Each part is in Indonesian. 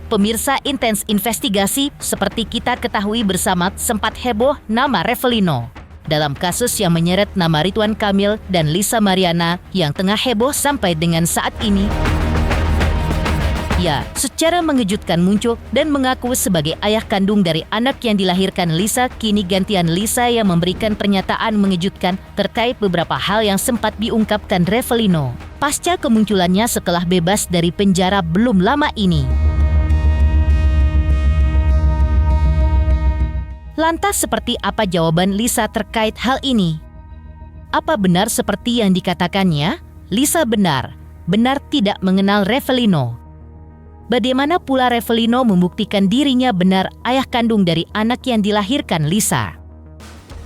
Pemirsa Intens Investigasi, seperti kita ketahui bersama, sempat heboh nama Revelino dalam kasus yang menyeret nama Ridwan Kamil dan Lisa Mariana yang tengah heboh sampai dengan saat ini. Ia secara mengejutkan muncul dan mengaku sebagai ayah kandung dari anak yang dilahirkan Lisa. Kini gantian Lisa yang memberikan pernyataan mengejutkan terkait beberapa hal yang sempat diungkapkan Revelino pasca kemunculannya setelah bebas dari penjara belum lama ini. Lantas seperti apa jawaban Lisa terkait hal ini? Apa benar seperti yang dikatakannya? Lisa benar tidak mengenal Revelino. Bagaimana pula Revelino membuktikan dirinya benar ayah kandung dari anak yang dilahirkan Lisa?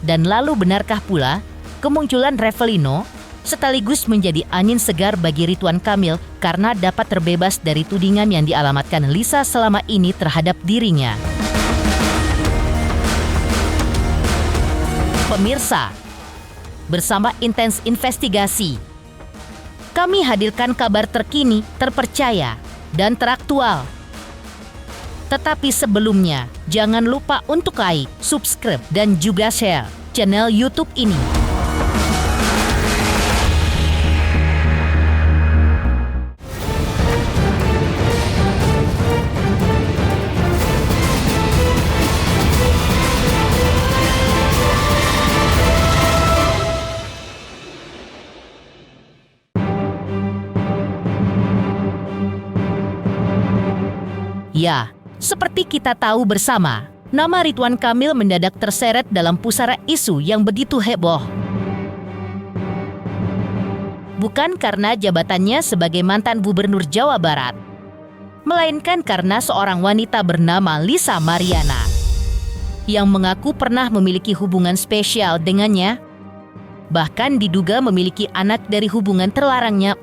Dan lalu benarkah pula kemunculan Revelino sekaligus menjadi angin segar bagi Ridwan Kamil karena dapat terbebas dari tudingan yang dialamatkan Lisa selama ini terhadap dirinya? Pemirsa, bersama Intens Investigasi, kami hadirkan kabar terkini, terpercaya, dan teraktual. Tetapi sebelumnya, jangan lupa untuk like, subscribe, dan juga share channel YouTube ini. Ya, seperti kita tahu bersama, nama Ridwan Kamil mendadak terseret dalam pusara isu yang begitu heboh. Bukan karena jabatannya sebagai mantan gubernur Jawa Barat, melainkan karena seorang wanita bernama Lisa Mariana yang mengaku pernah memiliki hubungan spesial dengannya, bahkan diduga memiliki anak dari hubungan terlarangnya.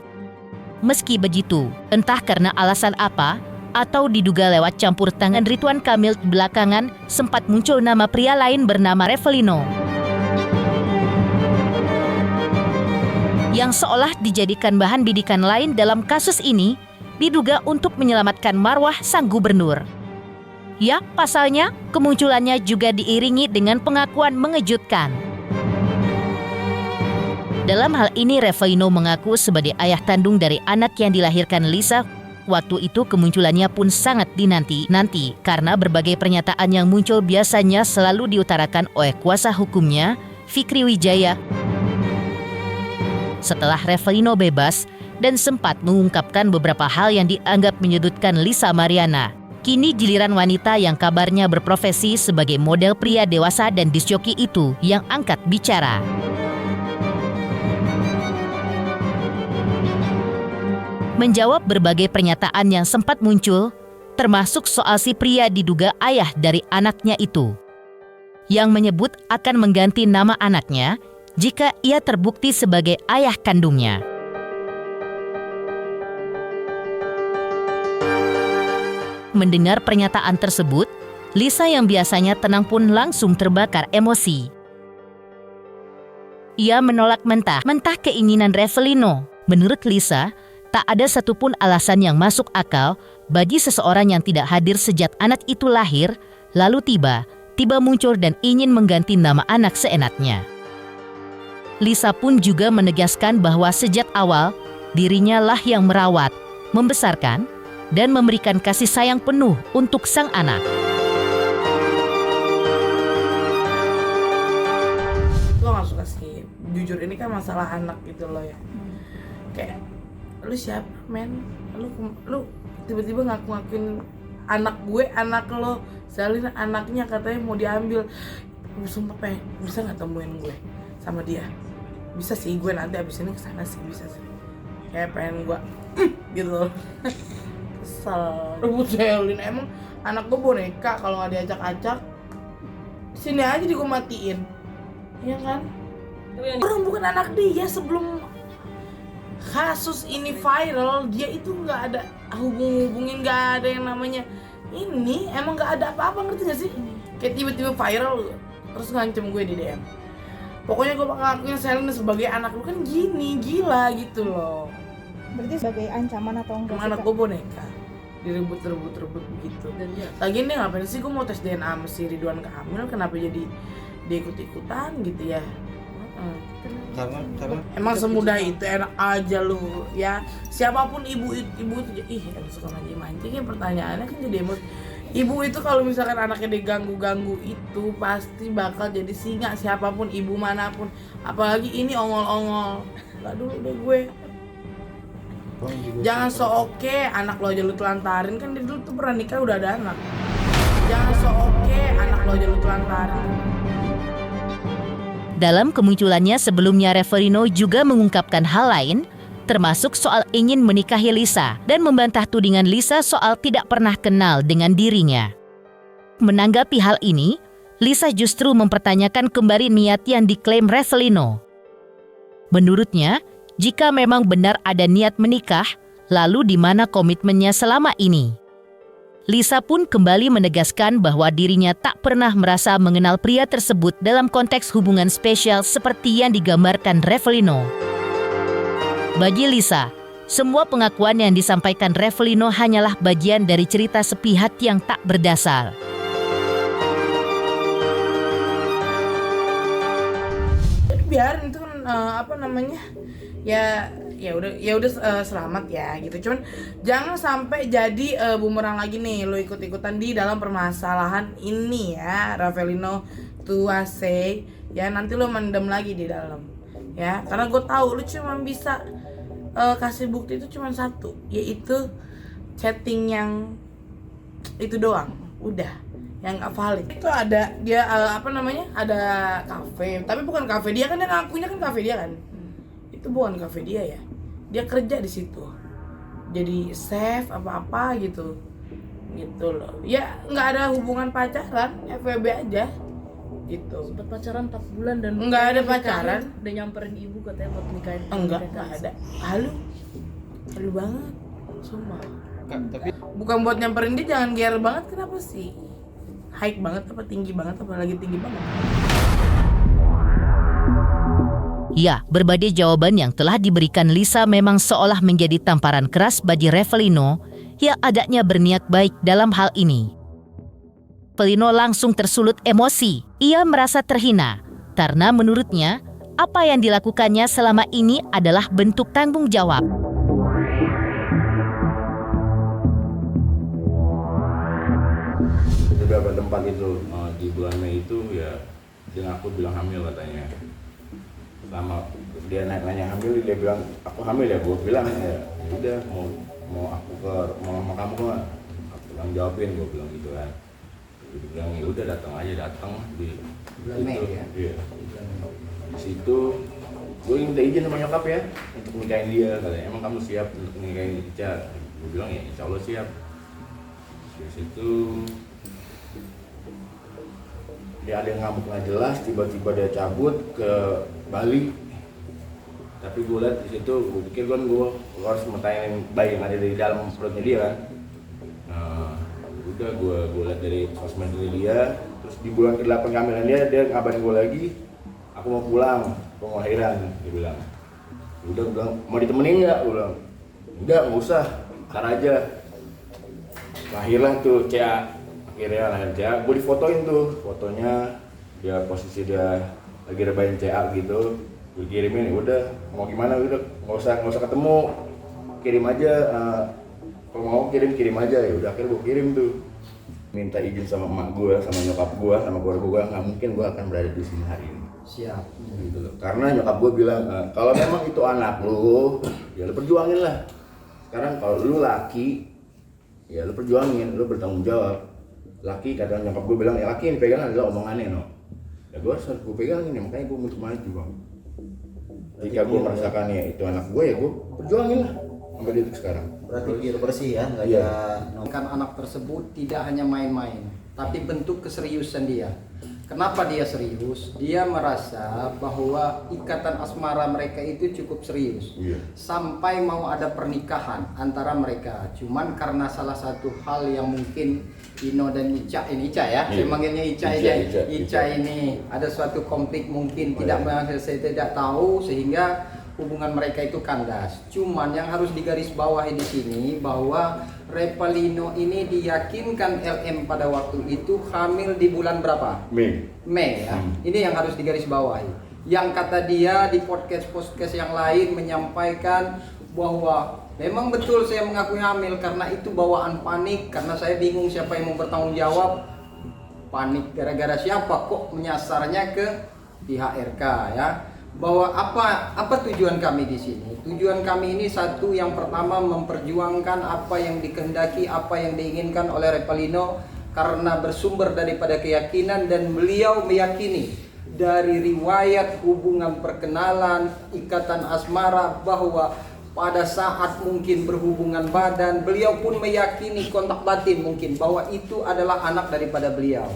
Meski begitu, entah karena alasan apa, atau diduga lewat campur tangan Ridwan Kamil, belakangan sempat muncul nama pria lain bernama Revelino yang seolah dijadikan bahan bidikan lain dalam kasus ini, diduga untuk menyelamatkan marwah sang gubernur. Ya, pasalnya kemunculannya juga diiringi dengan pengakuan mengejutkan. Dalam hal ini Revelino mengaku sebagai ayah kandung dari anak yang dilahirkan Lisa. Waktu itu kemunculannya pun sangat dinanti-nanti karena berbagai pernyataan yang muncul biasanya selalu diutarakan oleh kuasa hukumnya, Fikri Wijaya. Setelah Revelino bebas dan sempat mengungkapkan beberapa hal yang dianggap menyudutkan Lisa Mariana, kini giliran wanita yang kabarnya berprofesi sebagai model pria dewasa dan disjoki itu yang angkat bicara. Menjawab berbagai pernyataan yang sempat muncul, termasuk soal si pria diduga ayah dari anaknya itu, yang menyebut akan mengganti nama anaknya jika ia terbukti sebagai ayah kandungnya. Mendengar pernyataan tersebut, Lisa yang biasanya tenang pun langsung terbakar emosi. Ia menolak mentah-mentah keinginan Revelino. Menurut Lisa, tak ada satupun alasan yang masuk akal bagi seseorang yang tidak hadir sejak anak itu lahir, lalu tiba-tiba muncul dan ingin mengganti nama anak seenaknya. Lisa pun juga menegaskan bahwa sejak awal, dirinya lah yang merawat, membesarkan, dan memberikan kasih sayang penuh untuk sang anak. Lo gak suka sih, jujur ini kan masalah anak gitu loh ya. Kayak lu siapa men, lu tiba-tiba ngaku-ngakuin anak gue, anak lo, salin anaknya katanya mau diambil. Sumpah bisa nggak temuin gue sama dia? Bisa sih, gue nanti abis ini kesana sih, bisa sih. Kayak pengen gue gitu loh. Kesel rebut Selin, emang anak gue boneka, kalau nggak diacak-acak sini aja gue matiin, iya kan? Orang bukan anak dia. Sebelum kasus ini viral, dia itu nggak ada hubungin, nggak ada yang namanya ini. Emang nggak ada apa-apa, ngerti nggak sih? Kayak tiba-tiba viral terus ngancem gue di DM. Pokoknya gue bakal ngakuin Selin sebagai anak lu, kan gini, gila gitu loh. Berarti sebagai ancaman atau enggak? Anak gue boneka. direbut begitu. Dan dia Lagian dia ngapain sih, gue mau tes DNA sama si Ridwan Kamil, kenapa jadi dia ikut-ikutan gitu ya. Karena Emang semudah itu, enak aja lu ya. Siapapun ibu itu suka mancing-mancing ya, pertanyaannya kan jadi emosi. Ibu itu kalau misalkan anaknya diganggu-ganggu itu pasti bakal jadi singa, siapapun ibu manapun. Apalagi ini ongol-ongol. Enggak dulu deh gue. Jangan so-oke anak lo aja lu telantarin, kan dia dulu tuh pernah nikah udah ada anak. Jangan so-oke anak lo aja lu telantarin. Dalam kemunculannya sebelumnya, Reverino juga mengungkapkan hal lain, termasuk soal ingin menikahi Lisa dan membantah tudingan Lisa soal tidak pernah kenal dengan dirinya. Menanggapi hal ini, Lisa justru mempertanyakan kembali niat yang diklaim Reverino. Menurutnya, jika memang benar ada niat menikah, lalu di mana komitmennya selama ini? Lisa pun kembali menegaskan bahwa dirinya tak pernah merasa mengenal pria tersebut dalam konteks hubungan spesial seperti yang digambarkan Reverino. Bagi Lisa, semua pengakuan yang disampaikan Reverino hanyalah bagian dari cerita sepihak yang tak berdasar. Biarin itu kan ya udah selamat ya gitu. Cuman jangan sampai jadi bumerang lagi nih, lo ikut-ikutan di dalam permasalahan ini ya, Reverino Tuase ya, nanti lo mendem lagi di dalam ya, karena gue tahu lo cuma bisa kasih bukti itu cuma satu, yaitu chatting yang itu doang, udah yang gak valid. Itu ada dia ada kafe, tapi bukan kafe dia kan, yang ngakunya kan kafe dia kan. Itu bukan kafe dia ya, dia kerja di situ jadi chef apa gitu loh ya, nggak ada hubungan pacaran, FWB aja gitu. sempat pacaran 4 bulan dan nggak ada pacaran, udah nyamperin ibu katanya buat nikahin. nggak ada. Halu banget sumpah. tapi Bukan buat nyamperin dia, jangan GR banget, kenapa sih high banget apa tinggi banget, apa lagi tinggi banget. Ya, berbagai jawaban yang telah diberikan Lisa memang seolah menjadi tamparan keras bagi Reverino yang agaknya berniat baik dalam hal ini. Reverino langsung tersulut emosi. Ia merasa terhina karena menurutnya apa yang dilakukannya selama ini adalah bentuk tanggung jawab. Beberapa tempat itu di bulan Mei itu ya dia ngaku bilang hamil katanya. Sama dia nanya hamil, dia bilang aku hamil ya, gue bilang ya udah mau sama kamu nggak, aku bilang jawabin, gue bilang gitu kan. Dia bilang ya udah datang di bulan Mei ya. Iya. Di situ gue minta izin sama nyokap ya untuk nikahin dia, katanya emang kamu siap untuk nikahin Ica? Gue bilang ya insya Allah siap. Di situ dia ada yang ngamuk nggak jelas, tiba-tiba dia cabut ke Bali. Tapi gue liat di situ, gue pikir kan gue harus mentanyain bayi yang ada di dalam perutnya dia kan. Nah, udah gue liat dari sosmed dari dia. Terus di bulan ke-8 kehamilan dia ngabarin gue lagi, aku mau pulang, aku mau lahiran, dia bilang. Udah gue bilang, mau ditemenin nggak? Gue bilang, enggak usah, ntar aja. Lahirlah tuh CA, akhirnya lahir CA. Gue difotoin tuh, fotonya dia posisi dia lagi rebahin CA gitu, gue kirimin. Udah mau gimana, udah nggak usah ketemu, kirim aja, kalau mau kirim aja. Ya udah akhirnya gue kirim tuh, minta izin sama emak gue, sama nyokap gue, sama keluarga gue, nggak mungkin gue akan berada di sini hari ini. Siap. Gitu loh. Karena nyokap gue bilang kalau memang itu anak lu, ya lu perjuangin lah. Sekarang kalau lu laki, ya lu perjuangin, lu bertanggung jawab. Laki, kata nyokap gue bilang, ya laki yang dipegang adalah omongannya no. Ya gue harus pegangin ya, makanya gue untuk maju bang. Jika gue merasakan ya itu anak gue, ya gue perjuangin lah sampai detik sekarang. Berarti biar bersih ya, nggak Iya. ada. Kan anak tersebut tidak hanya main-main, tapi bentuk keseriusan dia. Kenapa dia serius? Dia merasa bahwa ikatan asmara mereka itu cukup serius. Iya. Sampai mau ada pernikahan antara mereka. Cuman karena salah satu hal yang mungkin Ino dan Ica, ini Ica ya, Iya. saya manggilnya Ica Ica, aja. Ica ini ada suatu konflik mungkin Oh, tidak iya. saya tidak tahu, sehingga hubungan mereka itu kandas. Cuman yang harus digarisbawahi di sini bahwa Revalino ini diyakinkan LM pada waktu itu hamil di bulan berapa? Mei ya. Ini yang harus digarisbawahi. Yang kata dia di podcast yang lain menyampaikan bahwa memang betul saya mengakui hamil karena itu bawaan panik, karena saya bingung siapa yang mau bertanggung jawab. Panik gara-gara siapa kok menyasarnya ke pihak RK ya. Bahwa apa tujuan kami di sini? Tujuan kami ini satu, yang pertama memperjuangkan apa yang dikehendaki, apa yang diinginkan oleh Revalino karena bersumber daripada keyakinan, dan beliau meyakini dari riwayat hubungan perkenalan, ikatan asmara, bahwa pada saat mungkin berhubungan badan, beliau pun meyakini kontak batin mungkin bahwa itu adalah anak daripada beliau.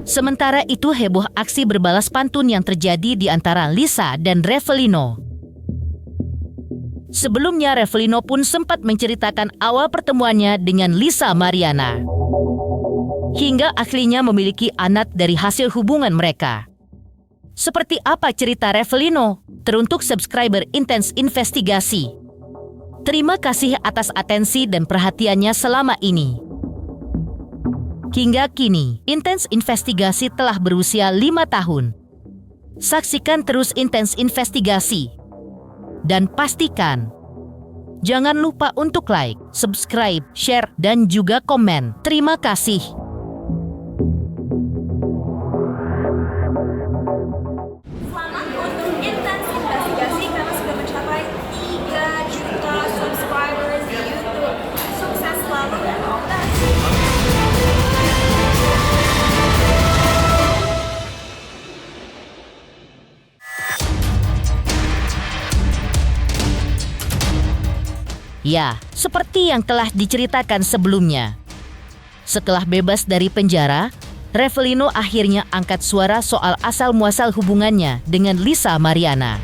Sementara itu heboh aksi berbalas pantun yang terjadi di antara Lisa dan Revalino. Sebelumnya Revalino pun sempat menceritakan awal pertemuannya dengan Lisa Mariana, hingga akhirnya memiliki anak dari hasil hubungan mereka. Seperti apa cerita Revalino? Teruntuk subscriber Intens Investigasi, terima kasih atas atensi dan perhatiannya selama ini. Hingga kini, Intens Investigasi telah berusia 5 tahun. Saksikan terus Intens Investigasi. Dan pastikan, jangan lupa untuk like, subscribe, share, dan juga komen. Terima kasih. Selamat untuk Intens Investigasi karena sudah mencapai 3 juta subscribers di YouTube. Sukses selalu dan all the best. Ya, seperti yang telah diceritakan sebelumnya. Setelah bebas dari penjara, Revalino akhirnya angkat suara soal asal-muasal hubungannya dengan Lisa Mariana.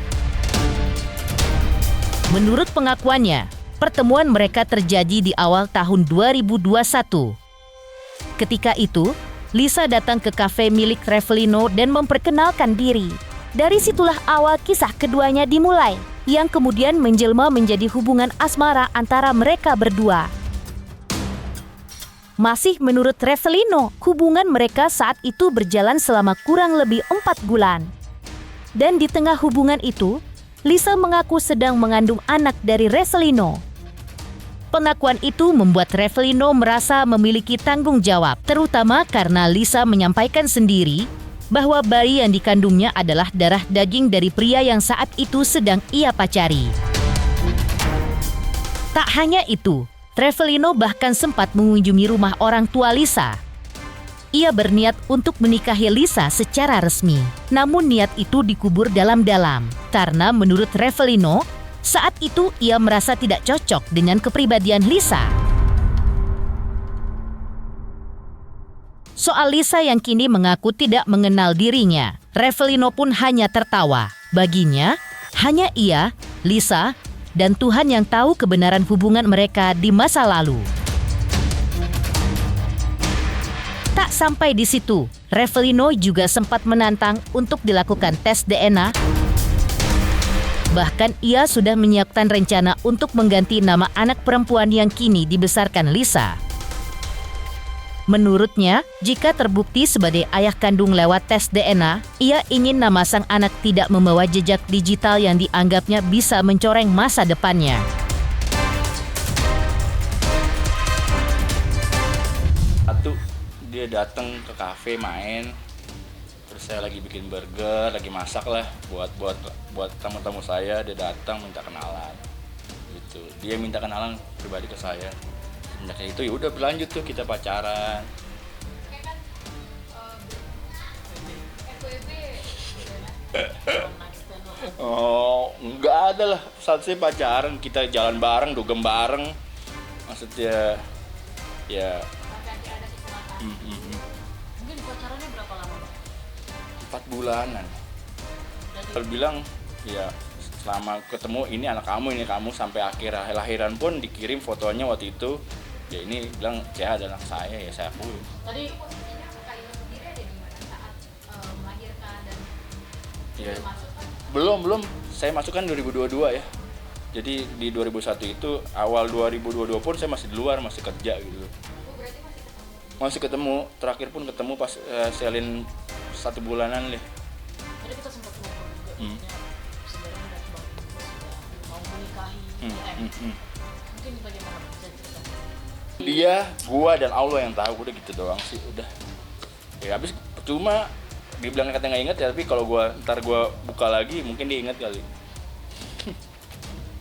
Menurut pengakuannya, pertemuan mereka terjadi di awal tahun 2021. Ketika itu, Lisa datang ke kafe milik Revalino dan memperkenalkan diri. Dari situlah awal kisah keduanya dimulai, yang kemudian menjelma menjadi hubungan asmara antara mereka berdua. Masih menurut Revalino, hubungan mereka saat itu berjalan selama kurang lebih 4 bulan. Dan di tengah hubungan itu, Lisa mengaku sedang mengandung anak dari Revalino. Pengakuan itu membuat Revalino merasa memiliki tanggung jawab, terutama karena Lisa menyampaikan sendiri bahwa bayi yang dikandungnya adalah darah daging dari pria yang saat itu sedang ia pacari. Tak hanya itu, Revalino bahkan sempat mengunjungi rumah orang tua Lisa. Ia berniat untuk menikahi Lisa secara resmi. Namun niat itu dikubur dalam-dalam karena menurut Revalino, saat itu ia merasa tidak cocok dengan kepribadian Lisa. Soal Lisa yang kini mengaku tidak mengenal dirinya, Revalino pun hanya tertawa. Baginya, hanya ia, Lisa, dan Tuhan yang tahu kebenaran hubungan mereka di masa lalu. Tak sampai di situ, Revalino juga sempat menantang untuk dilakukan tes DNA. Bahkan ia sudah menyiapkan rencana untuk mengganti nama anak perempuan yang kini dibesarkan Lisa. Menurutnya, jika terbukti sebagai ayah kandung lewat tes DNA, ia ingin nama sang anak tidak membawa jejak digital yang dianggapnya bisa mencoreng masa depannya. Satu, dia datang ke kafe main, terus saya lagi bikin burger, lagi masak lah buat tamu-tamu saya. Dia datang minta kenalan, gitu. Dia minta kenalan pribadi ke saya. Semenjak itu ya udah berlanjut tuh, kita pacaran. Oh, enggak ada lah. Saat saya pacaran, kita jalan bareng, dugem bareng. Maksudnya, ya. Mungkin pacarannya berapa lama? 4 bulanan. Kalau bilang, ya selama ketemu ini anak kamu, sampai akhir lahiran pun dikirim fotonya waktu itu. Ya ini bilang ya ada anak saya, ya saya akui. Tadi posisinya Kak Ina sendiri ada di mana saat melahirkan dan Ya, masuk kan? belum. Saya masuk kan 2022 ya. Jadi di 2001 itu, awal 2022 pun saya masih di luar, masih kerja gitu. Berarti masih ketemu. Masih ketemu, terakhir pun ketemu pas selin 1 bulanan deh. Tadi kita sempat ngobrol juga, Hmm. maksudnya sebenarnya udah sudah mau menikahi. Mungkin bagaimana bisa cerita? Dia, gua dan Allah yang tahu, udah gitu doang sih, udah. Ya habis cuma dibilang katanya nggak inget ya, tapi kalau ntar gua buka lagi mungkin dia inget kali.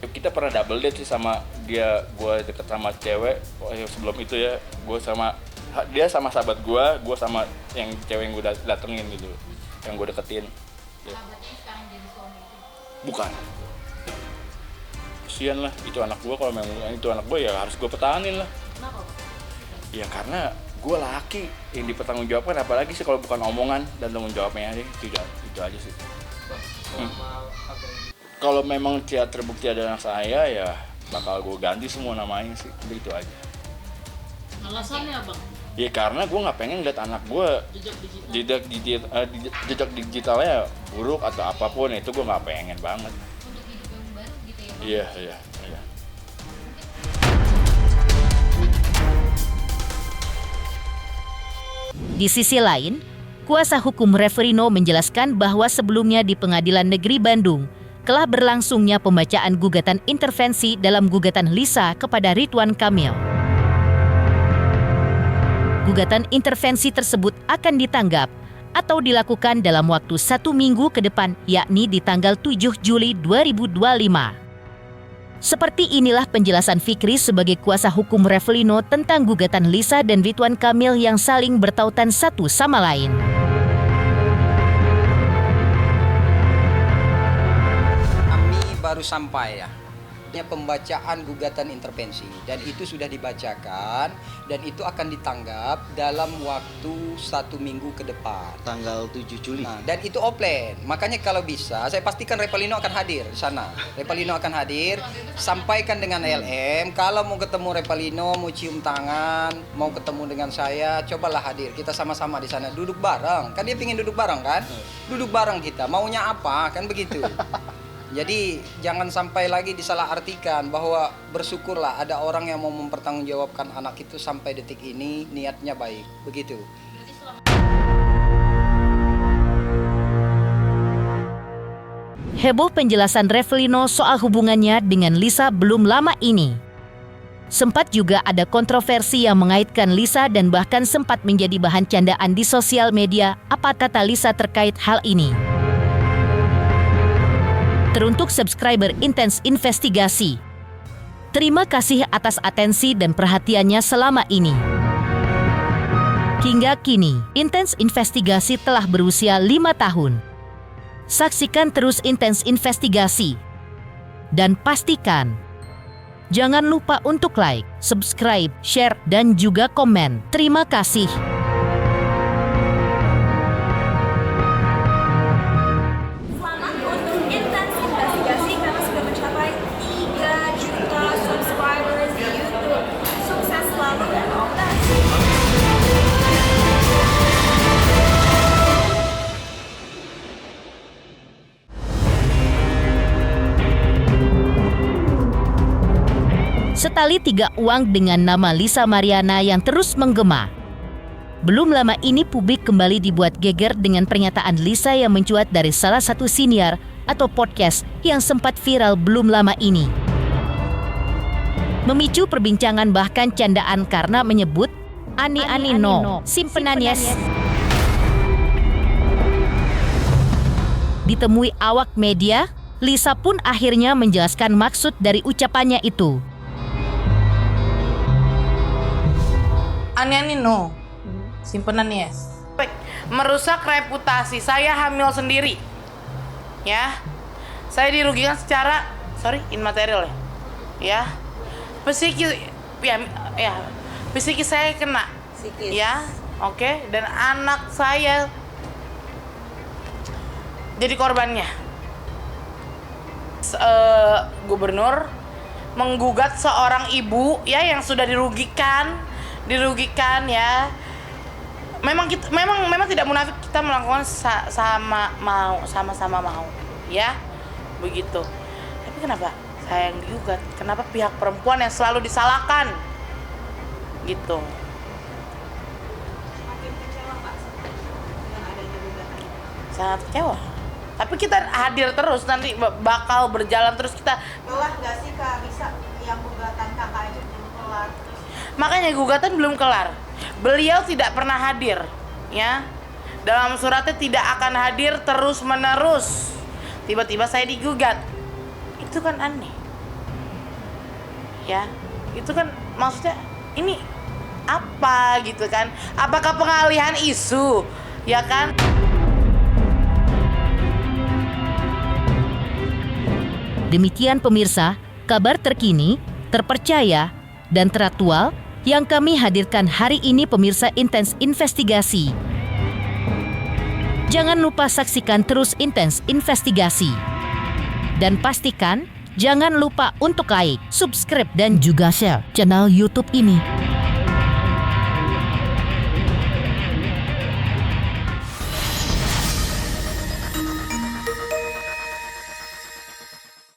Kita pernah double date sih sama dia, gua deket sama cewek. Sebelum itu ya, dia sama sahabat gua sama yang cewek yang gua datengin gitu, yang gua deketin. Ya. Sahabatnya sekarang jadi suami itu. Bukan. Kasian lah, itu anak gua, kalau memang itu anak gua ya harus gua pertahanin lah. Kenapa, Pak? Ya karena gue laki yang dipertanggungjawabkan, apalagi sih kalau bukan omongan dan tanggung jawabnya aja, itu aja sih. Kalau memang dia terbukti ada anak saya, ya bakal gue ganti semua namanya sih, udah itu aja. Alasannya, Bang? Ya karena gue nggak pengen lihat anak gue jejak digitalnya buruk atau apapun, itu gue nggak pengen banget. Untuk hidup yang baru gitu ya, Bang? Iya. Di sisi lain, kuasa hukum Reverino menjelaskan bahwa sebelumnya di Pengadilan Negeri Bandung telah berlangsungnya pembacaan gugatan intervensi dalam gugatan Lisa kepada Ridwan Kamil. Gugatan intervensi tersebut akan ditanggap atau dilakukan dalam waktu 1 minggu ke depan, yakni di tanggal 7 Juli 2025. Seperti inilah penjelasan Fikri sebagai kuasa hukum Revelino tentang gugatan Lisa dan Ridwan Kamil yang saling bertautan satu sama lain. Kami baru sampai ya. Pembacaan gugatan intervensi dan itu sudah dibacakan dan itu akan ditanggap dalam waktu 1 minggu ke depan. Tanggal 7 Juli. Nah, dan itu offline. Makanya kalau bisa, saya pastikan Revalino akan hadir di sana. Revalino akan hadir, sampaikan dengan LM. Kalau mau ketemu Revalino, mau cium tangan, mau ketemu dengan saya, cobalah hadir. Kita sama-sama di sana, duduk bareng. Kan dia pingin duduk bareng kan? Duduk bareng kita. Maunya apa? Kan begitu. Jadi jangan sampai lagi disalahartikan bahwa bersyukurlah ada orang yang mau mempertanggungjawabkan anak itu sampai detik ini niatnya baik. Begitu. Heboh penjelasan Revelino soal hubungannya dengan Lisa belum lama ini. Sempat juga ada kontroversi yang mengaitkan Lisa dan bahkan sempat menjadi bahan candaan di sosial media. Apa kata Lisa terkait hal ini? Teruntuk subscriber Intens Investigasi, terima kasih atas atensi dan perhatiannya selama ini. Hingga kini, Intens Investigasi telah berusia 5 tahun. Saksikan terus Intens Investigasi. Dan pastikan, jangan lupa untuk like, subscribe, share, dan juga komen. Terima kasih. Selamat untuk Intens Investigasi karena sudah mencapai 3 juta subscribers di YouTube. Sukses selalu dan all the best. Setali 3 uang dengan nama Lisa Mariana yang terus menggema. Belum lama ini publik kembali dibuat geger dengan pernyataan Lisa yang mencuat dari salah satu siniar atau podcast yang sempat viral belum lama ini. Memicu perbincangan bahkan candaan karena menyebut Ani no, simpenannya. Ditemui awak media, Lisa pun akhirnya menjelaskan maksud dari ucapannya itu. Ani no, simpenan yes. Merusak reputasi saya hamil sendiri, ya. Saya dirugikan secara immaterial ya. Psikis psikis saya kena, ya, oke. Dan anak saya jadi korbannya. Gubernur menggugat seorang ibu ya yang sudah dirugikan ya. Memang tidak munafik, kita melakukan sama-sama mau ya, begitu. Tapi kenapa saya yang digugat? Kenapa pihak perempuan yang selalu disalahkan gitu? Makin kecewa nggak dengan adanya gugatan? Sangat kecewa. Tapi kita hadir terus, nanti bakal berjalan terus kita. Lelah nggak sih Kak bisa yang gugatan kakak itu belum kelar? Makanya gugatan belum kelar. Beliau tidak pernah hadir, ya. Dalam suratnya tidak akan hadir terus menerus. Tiba-tiba saya digugat. Itu kan aneh. Ya, itu kan maksudnya ini apa gitu kan? Apakah pengalihan isu? Ya kan? Demikian pemirsa, kabar terkini, terpercaya, dan teraktual yang kami hadirkan hari ini pemirsa Intens Investigasi. Jangan lupa saksikan terus Intens Investigasi. Dan pastikan jangan lupa untuk like, subscribe, dan juga share channel YouTube ini.